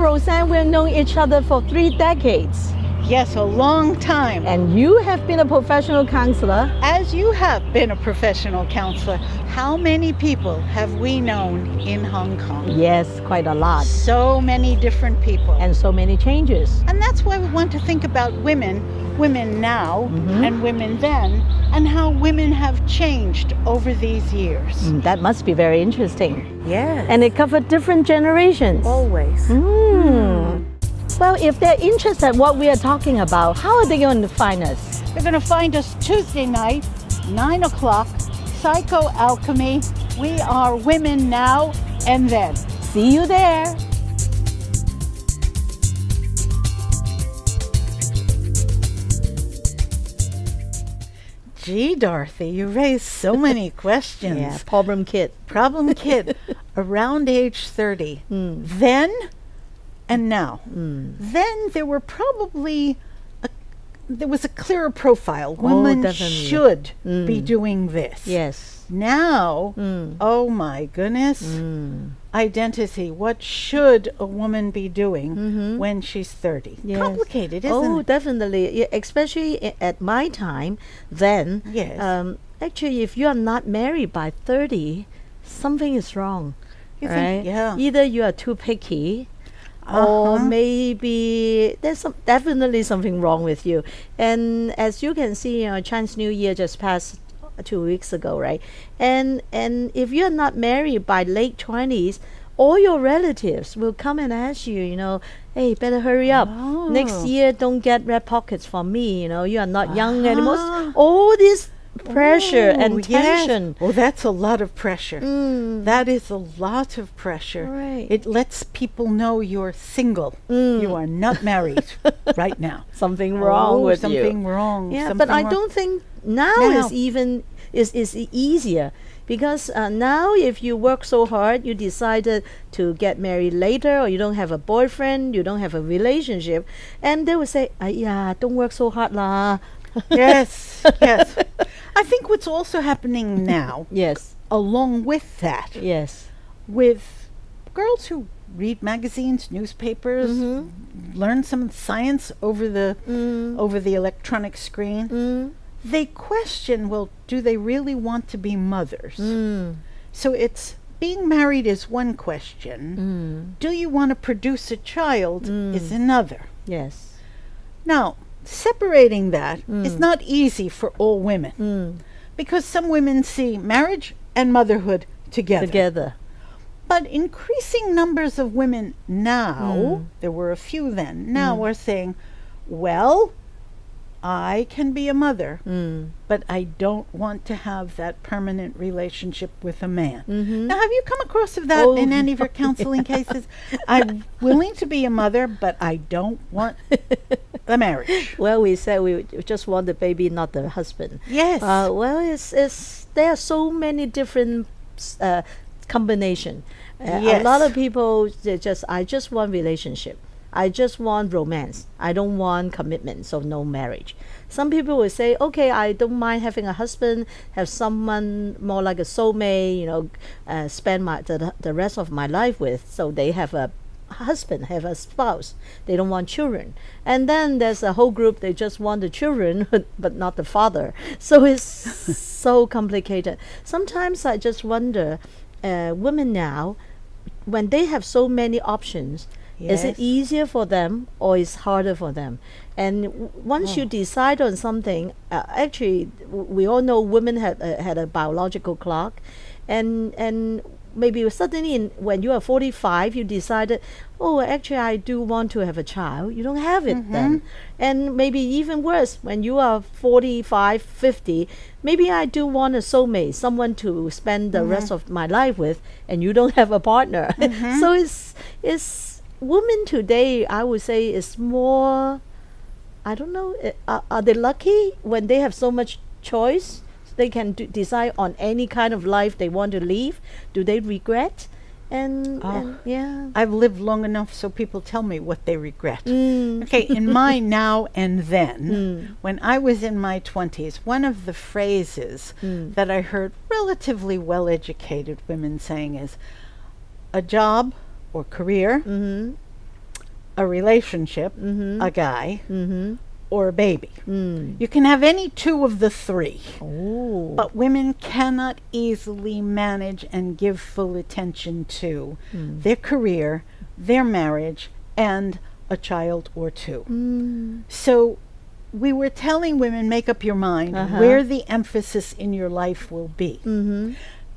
Rosann, we've known each other for 3 decades. Yes, a long time. And you have been a professional counselor. As you have been a professional counselor, how many people have we known in Hong Kong? Yes, quite a lot. So many different people. And so many changes. And that's why we want to think about women now and women then, and how women have changed over these years. That must be very interesting. Yes. And it covered different generations. Always. Well, if they're interested in what we are talking about, how are they going to find us? You're going to find us Tuesday night, 9 o'clock, PsychoAlchemy. We are Women Now and Then. See you there. Gee, Dorothy, you raised so many questions. Yeah, problem kid. Problem kid, around age 30. Then and now. Then there were probably there was a clearer profile. Women definitely. should be doing this. Yes. Now, oh my goodness, identity. What should a woman be doing when she's 30? Yes. Complicated, isn't it? Definitely. Yeah, especially at my time, then. Yes. Actually, if you are not married by 30, something is wrong. You right? think, yeah. Either you are too picky, or maybe there's definitely something wrong with you. And as you can see, Chinese New Year just passed 2 weeks ago, right? And if you're not married by late 20s, all your relatives will come and ask you, hey, better hurry up. Next year, don't get red pockets from me. You are not young anymore. All this pressure and tension. Oh, that's a lot of pressure. That is a lot of pressure. Right. It lets people know you're single. You are not married right now. Something wrong with you. Something wrong. Yeah, something but I wrong. don't think now is even is easier, because now if you work so hard, you decided to get married later, or you don't have a boyfriend, you don't have a relationship, and they will say, yeah, don't work so hard lah. Yes, yes. I think what's also happening now, Yes, along with that, yes. with girls who read magazines, newspapers, learn some science over the electronic screen, they question, well, do they really want to be mothers? So it's being married is one question. Do you want to produce a child is another. Yes. Now, separating that is not easy for all women, because some women see marriage and motherhood together. But increasing numbers of women now, there were a few then, now are saying, well, I can be a mother, but I don't want to have that permanent relationship with a man. Now, have you come across of that in any of your counseling cases? I'm willing to be a mother, but I don't want the marriage. Well, we said we just want the baby, not the husband. Yes. Well, it's there are so many different combination. A lot of people I just want relationship. I just want romance. I don't want commitment, so no marriage. Some people will say, okay, I don't mind having a husband, have someone more like a soulmate, spend the rest of my life with. So they have a husband, have a spouse. They don't want children. And then there's a whole group, they just want the children, but not the father. So it's so complicated. Sometimes I just wonder, women now, when they have so many options, is it easier for them or is harder for them? And once you decide on something, actually, we all know women had a biological clock, and maybe suddenly when you are 45, you decided, oh, actually, I do want to have a child. You don't have it then. And maybe even worse, when you are 45, 50, maybe I do want a soulmate, someone to spend the rest of my life with, and you don't have a partner. So it's women today, I would say, is more, I don't know, are they lucky when they have so much choice? They can decide on any kind of life they want to live. Do they regret? And yeah. I've lived long enough so people tell me what they regret. Okay, in my now and then, when I was in my 20s, one of the phrases that I heard relatively well-educated women saying is, a job or career, a relationship, a guy, or a baby. You can have any two of the three. Oh. But women cannot easily manage and give full attention to their career, their marriage, and a child or two. So we were telling women, make up your mind where the emphasis in your life will be.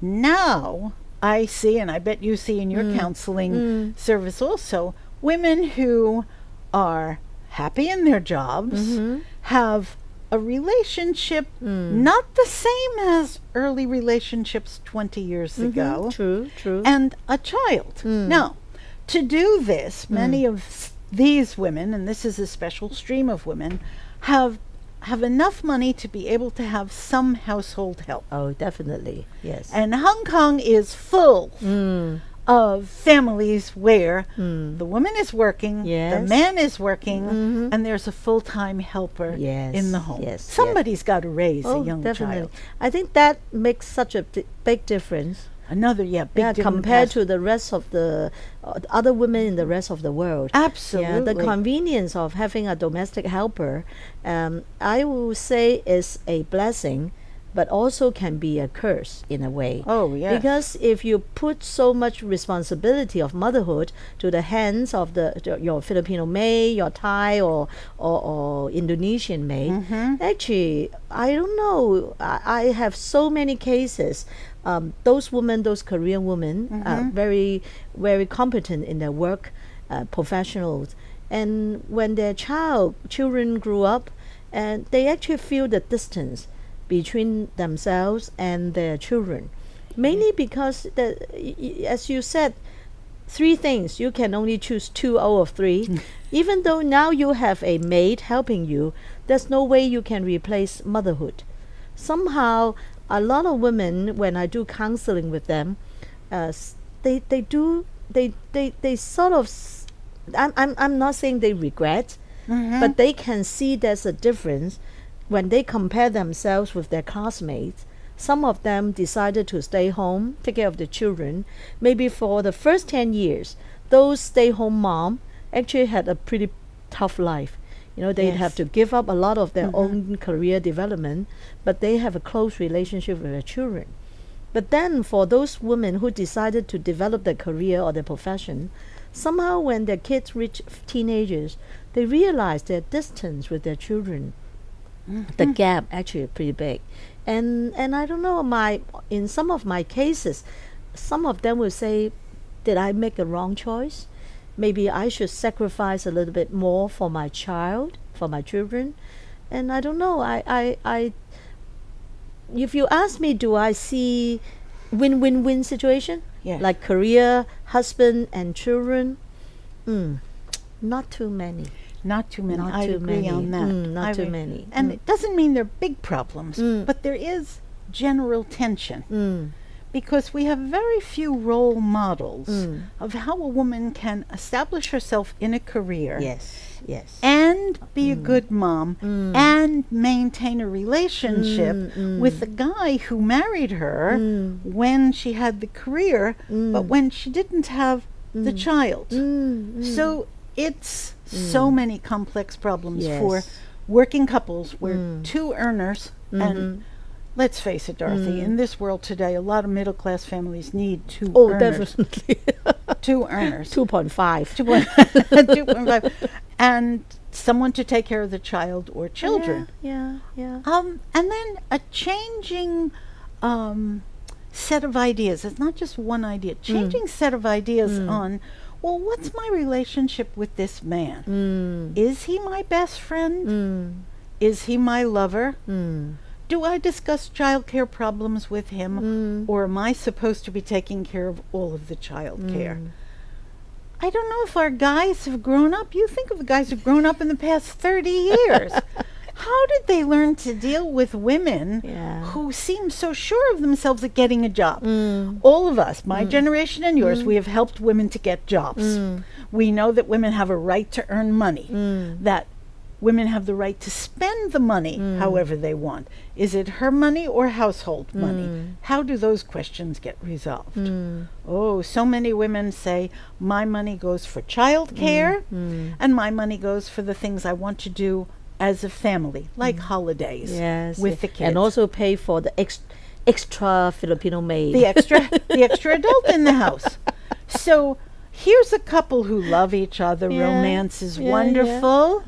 Now I see, and I bet you see in your counseling service also, women who are happy in their jobs, have a relationship not the same as early relationships 20 years ago. True. And a child. Now, to do this, many of these women, and this is a special stream of women, have enough money to be able to have some household help. Oh, definitely. Yes. And Hong Kong is full of families where the woman is working, the man is working, and there's a full-time helper in the home. Somebody's got to raise a young child. I think that makes such a big difference. Another, big compared to the rest of the other women in the rest of the world. Absolutely. Yeah, the convenience of having a domestic helper, I will say, is a blessing, but also can be a curse in a way. Oh, yes. Because if you put so much responsibility of motherhood to the hands of your Filipino maid, your Thai or Indonesian maid, actually, I don't know. I have so many cases. Those women, those Korean women, very, very competent in their work, professionals. And when their children grew up, and they actually feel the distance between themselves and their children, mainly because as you said, 3 things, you can only choose 2 out of 3. Even though now you have a maid helping you, there's no way you can replace motherhood. Somehow a lot of women, when I do counseling with them, they sort of, I'm not saying they regret, but they can see there's a difference when they compare themselves with their classmates. Some of them decided to stay home, take care of the children. Maybe for the first 10 years, those stay-home mom actually had a pretty tough life. You know, they'd have to give up a lot of their own career development, but they have a close relationship with their children. But then for those women who decided to develop their career or their profession, somehow when their kids reach teenagers, they realize their distance with their children. The gap actually is pretty big. And I don't know, in some of my cases, some of them will say, did I make a wrong choice? Maybe I should sacrifice a little bit more for my child, for my children. And I don't know, I if you ask me, do I see win-win-win situation? Like career, husband and children? Not too many. Not too many. I agree on that. Not too many. And it doesn't mean they're big problems, but there is general tension. Because we have very few role models of how a woman can establish herself in a career. And be a good mom and maintain a relationship with the guy who married her when she had the career, but when she didn't have the child. So it's so many complex problems for working couples where 2 earners, and let's face it, Dorothy, in this world today, a lot of middle-class families need 2 earners. Oh, definitely. 2 earners. 2.5. 2.5. And someone to take care of the child or children. Yeah. And then a changing set of ideas. It's not just one idea. Changing set of ideas on, well, what's my relationship with this man? Is he my best friend? Is he my lover? Do I discuss childcare problems with him, or am I supposed to be taking care of all of the child care? I don't know if our guys have grown up. You think of the guys who've grown up in the past 30 years. How did they learn to deal with women who seem so sure of themselves at getting a job? All of us, my generation and yours, we have helped women to get jobs. We know that women have a right to earn money, that women have the right to spend the money however they want. Is it her money or household money? How do those questions get resolved? Oh, so many women say, my money goes for childcare, and my money goes for the things I want to do as a family, like holidays with the kids. And also pay for the extra Filipino maid. The extra adult in the house. So here's a couple who love each other. Romance is wonderful.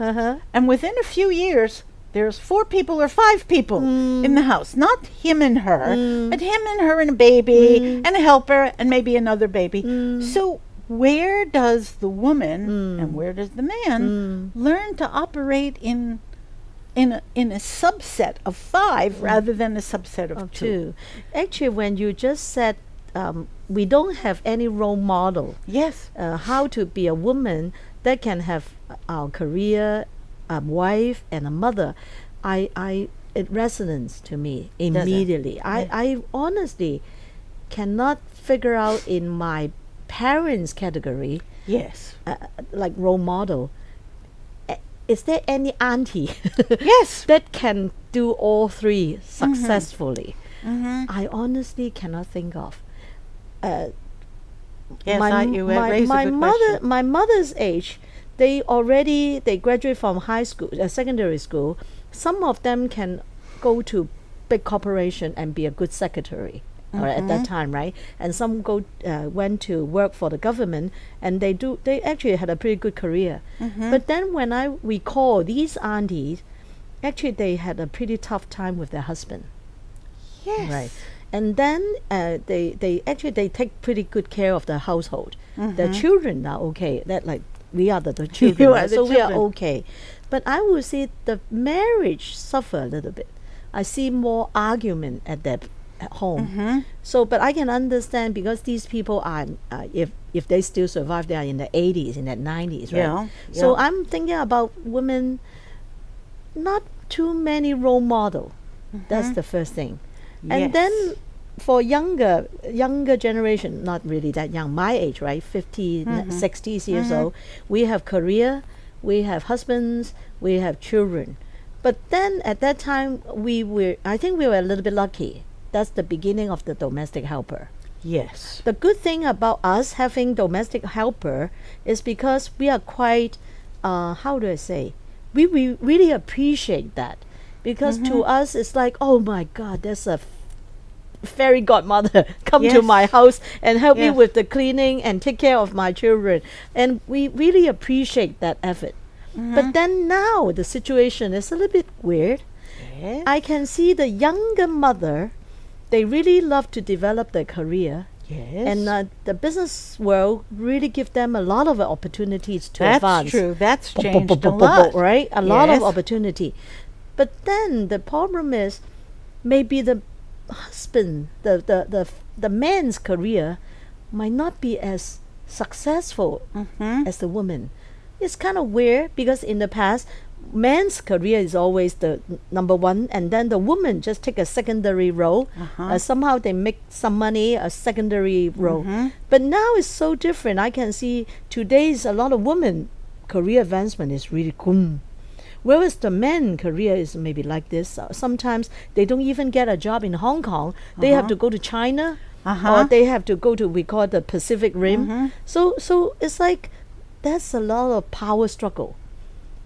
And within a few years, there's 4 people or 5 people in the house. Not him and her, but him and her and a baby and a helper and maybe another baby. So where does the woman and where does the man learn to operate in a subset of 5 rather than a subset of 2? Actually, when you just said we don't have any role model. Yes. How to be a woman that can have our career, a wife, and a mother. It resonates to me immediately. I honestly cannot figure out in my parents' category. Yes. Like role model. Is there any auntie yes that can do all 3 successfully? I honestly cannot think of. My mother's age, they graduate from high school, secondary school. Some of them can go to big corporation and be a good secretary. At that time, right? And some went to work for the government, and they actually had a pretty good career. But then when I recall these aunties, actually they had a pretty tough time with their husband. Yes. Right. And then they take pretty good care of the household. The children are okay. That like we are the children, right? So we are okay. But I would say the marriage suffer a little bit. I see more argument at home. So, but I can understand because these people are, if they still survive, they are in the 80s, in the 90s, right? So I'm thinking about women, not too many role model. That's the first thing. And then for younger generation, not really that young, my age, right, 50, 60s years old, we have career, we have husbands, we have children. But then at that time, I think we were a little bit lucky. That's the beginning of the domestic helper. Yes. The good thing about us having domestic helper is because we are quite, how do I say, we really appreciate that. Because to us, it's like, oh my God, there's a fairy godmother come to my house and help me with the cleaning and take care of my children. And we really appreciate that effort. But then now the situation is a little bit weird. Yes. I can see the younger mother, they really love to develop their career. Yes. And the business world really give them a lot of opportunities to advance. That's true. That's changed a lot. Right? A lot of opportunity. But then the problem is maybe the husband, the man's career might not be as successful as the woman. It's kind of weird because in the past, man's career is always the number one, and then the woman just take a secondary role. Somehow they make some money, a secondary role. But now it's so different. I can see today's a lot of women career advancement is really cool. Whereas the men career is maybe like this. Sometimes they don't even get a job in Hong Kong. They have to go to China, or they have to go to, we call the Pacific Rim. So it's like that's a lot of power struggle.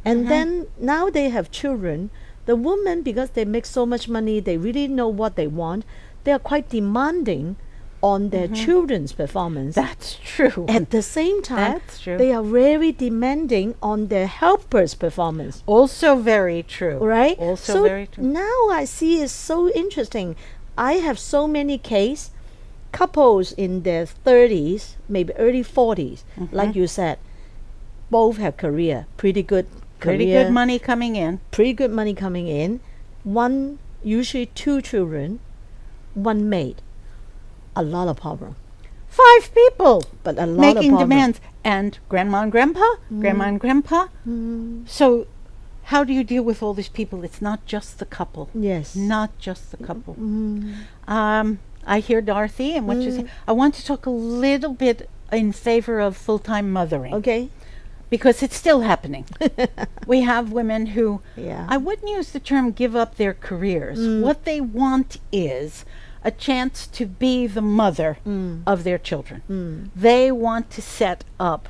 And then now they have children. The women, because they make so much money, they really know what they want. They are quite demanding on their children's performance. That's true. At the same time, they are very demanding on their helpers' performance. Also very true. Right? Also very true. Now I see it's so interesting. I have so many couples in their 30s, maybe early 40s, like you said, both have career, pretty good money coming in. Pretty good money coming in. One, usually 2 children, 1 maid. A lot of problem. 5 people, but a lot making of demands, and grandma and grandpa. So how do you deal with all these people? It's not just the couple. Yes. Not just the couple. I hear Dorothy and what you say. I want to talk a little bit in favor of full-time mothering. Okay. because it's still happening. We have women who, Yeah. I wouldn't use the term give up their careers. What they want is a chance to be the mother of their children. They want to set up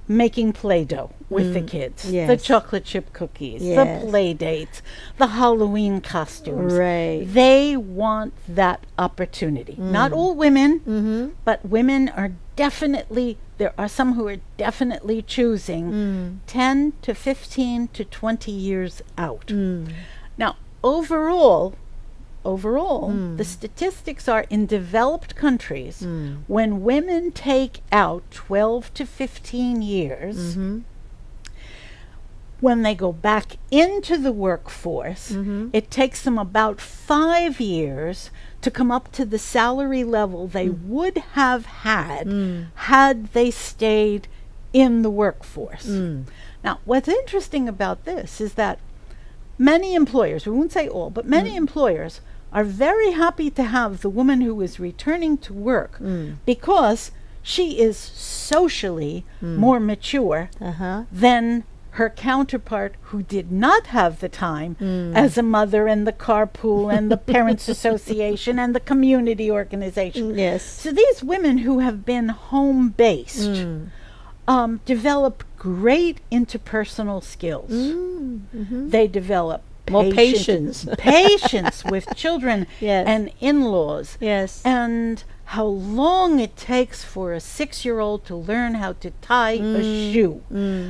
making Play-Doh with the kids, Yes. the chocolate chip cookies, Yes. the play dates, the Halloween costumes. Right. They want that opportunity. Not all women, but women are definitely, there are some who are definitely choosing 10 to 15 to 20 years out. Now, overall, the statistics are in developed countries, when women take out 12 to 15 years, when they go back into the workforce, it takes them about 5 years to come up to the salary level they would have had they stayed in the workforce. Now, what's interesting about this is that many employers, we won't say all, but many employers are very happy to have the woman who is returning to work because she is socially more mature than her counterpart who did not have the time as a mother and the carpool and the parents association and the community organization. Yes. So these women who have been home-based develop great interpersonal skills. They develop More patience. patience with children Yes. and in-laws. Yes. And how long it takes for a 6-year-old to learn how to tie a shoe.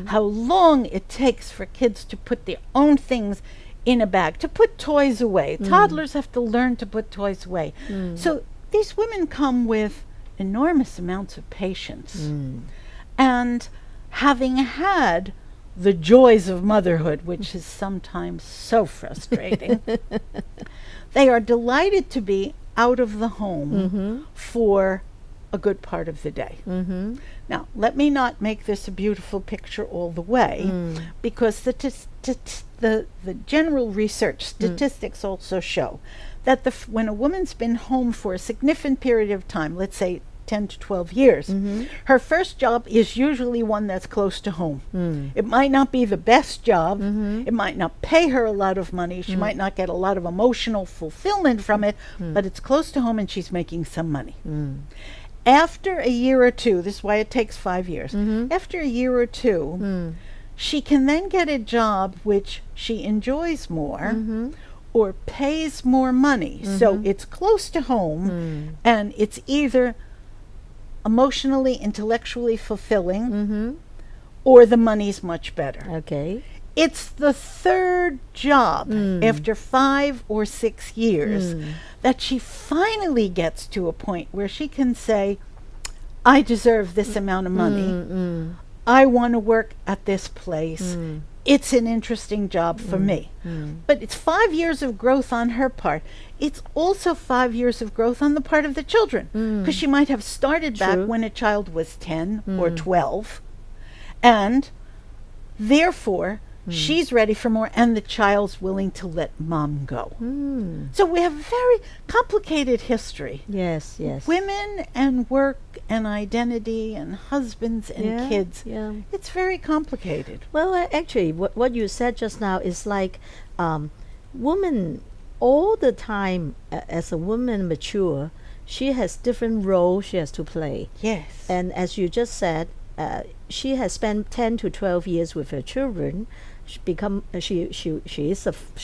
How long it takes for kids to put their own things in a bag, to put toys away. Toddlers have to learn to put toys away. So these women come with enormous amounts of patience. And having had the joys of motherhood, which is sometimes so frustrating, they are delighted to be out of the home for a good part of the day. Now, let me not make this a beautiful picture all the way, because the general research statistics also show that when a woman's been home for a significant period of time, let's say 10 to 12 years, her first job is usually one that's close to home. It might not be the best job. It might not pay her a lot of money. She might not get a lot of emotional fulfillment from it, but it's close to home and she's making some money. After a year or two, this is why it takes 5 years, after a year or two, she can then get a job which she enjoys more, or pays more money. So it's close to home, and it's either emotionally, intellectually fulfilling, or the money's much better. Okay. It's the third job after 5 or 6 years that she finally gets to a point where she can say, I deserve this amount of money. I want to work at this place. It's an interesting job for me. But it's 5 years of growth on her part. It's also 5 years of growth on the part of the children, because she might have started back when a child was 10 or 12, and therefore she's ready for more, and the child's willing to let mom go. So we have a very complicated history. Yes, yes. Women and work and identity and husbands and kids. Yeah. It's very complicated. Well, actually, what you said just now is like woman all the time, as a woman mature, she has different roles she has to play. Yes. And as you just said, she has spent 10 to 12 years with her children. She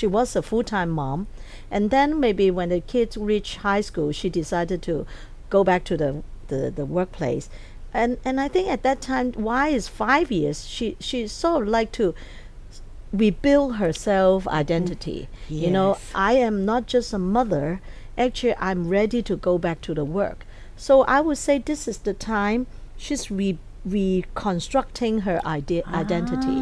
was a full-time mom, and then maybe when the kids reach high school, she decided to go back to the workplace. And I think at that time, why is 5 years? She sort of like to rebuild her self identity. You know, Yes. I am not just a mother. Actually, I'm ready to go back to the work. So I would say this is the time she's reconstructing her identity.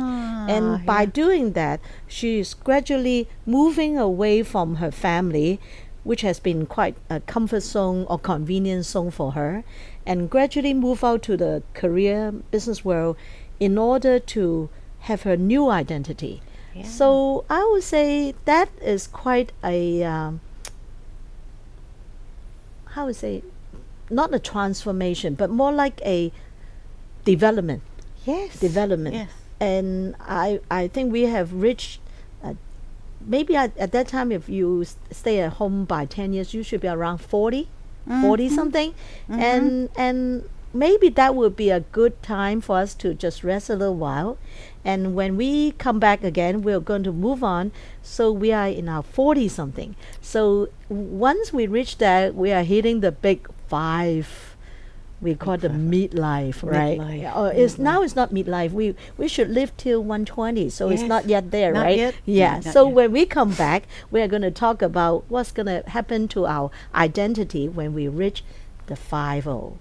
And by doing that, she's gradually moving away from her family, which has been quite a comfort zone or convenience zone for her, and gradually move out to the career business world in order to have her new identity. Yeah. So I would say that is quite a not a transformation, but more like a development. Yes. development. Yes. And I think we have reached, maybe at that time, if you stay at home by 10 years, you should be around 40, 40 something. And maybe that would be a good time for us to just rest a little while. And when we come back again, we're going to move on. So we are in our 40 something. So once we reach that, we are hitting the big 5. We call it the midlife, right? Now it's not midlife. We should live till 120, so it's not yet there, Not right? yet. Yeah. Not So yet. when we come back, we are going to talk about what's going to happen to our identity when we reach the 50.